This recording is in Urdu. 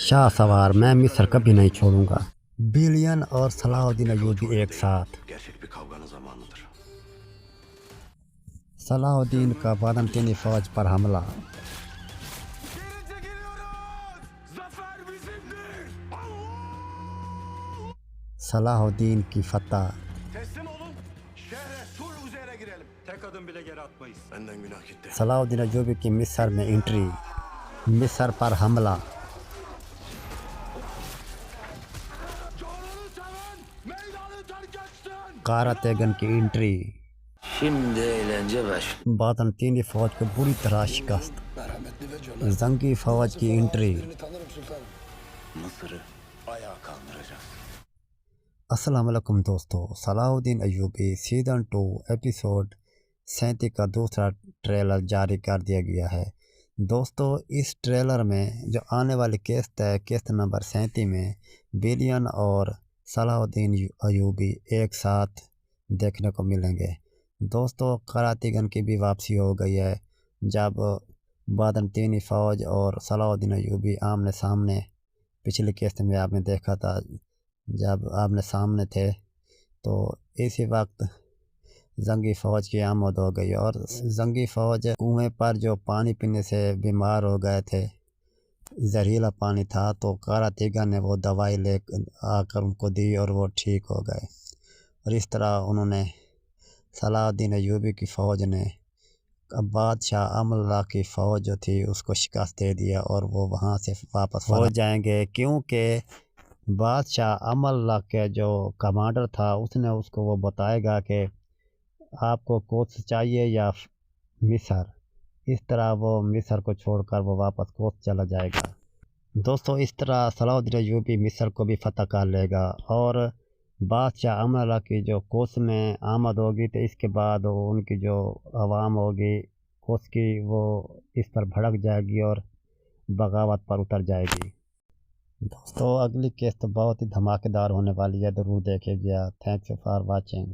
شاہ سوار میں مصر کبھی نہیں چھوڑوں گا۔ بیلین اور صلاح الدین ایوبی ایک ساتھ۔ صلاح الدین کا بازنطینی فوج پر حملہ۔ صلاح الدین کی فتح۔ صلاح الدین ایوبی کی مصر میں انٹری۔ مصر پر حملہ۔ قارت ایگن کی انٹری۔ بازنطینی فوج کو بری طرح شکست۔ زنگی فوج کی انٹری۔ السلام علیکم دوستو، صلاح الدین ایوبی سیزن 2 ایپیسوڈ 37 کا دوسرا ٹریلر جاری کر دیا گیا ہے۔ دوستو اس ٹریلر میں جو آنے والی قسط ہے، قسط نمبر 37 میں بیلین اور صلاح الدین ایوبی ایک ساتھ دیکھنے کو ملیں گے۔ دوستو قارت ایگن کی بھی واپسی ہو گئی ہے، جب بازنطینی فوج اور صلاح الدین ایوبی آمنے سامنے، پچھلی قسط میں آپ نے دیکھا تھا جب آمنے سامنے تھے، تو اسی وقت زنگی فوج کی آمد ہو گئی اور زنگی فوج کنویں پر جو پانی پینے سے بیمار ہو گئے تھے، زہریلا پانی تھا، تو قارت ایگن نے وہ دوائی لے آ کر ان کو دی اور وہ ٹھیک ہو گئے، اور اس طرح انہوں نے صلاح الدین ایوبی کی فوج نے بادشاہ امان اللہ کی فوج جو تھی اس کو شکست دے دیا اور وہ وہاں سے واپس ہو جائیں گے، کیونکہ بادشاہ امان اللہ کے جو کمانڈر تھا اس نے اس کو وہ بتائے گا کہ آپ کو کوس چاہیے یا مصر، اس طرح وہ مصر کو چھوڑ کر وہ واپس کوس چلا جائے گا۔ دوستو اس طرح صلاح الدین ایوبی مصر کو بھی فتح کر لے گا اور بادشاہ امان اللہ کی جو کوس میں آمد ہوگی تو اس کے بعد ان کی جو عوام ہوگی کوس کی، وہ اس پر بھڑک جائے گی اور بغاوت پر اتر جائے گی۔ دوستو اگلی قسط بہت ہی دھماکے دار ہونے والی ہے، ضرور دیکھیے گا۔ Thanks for watching.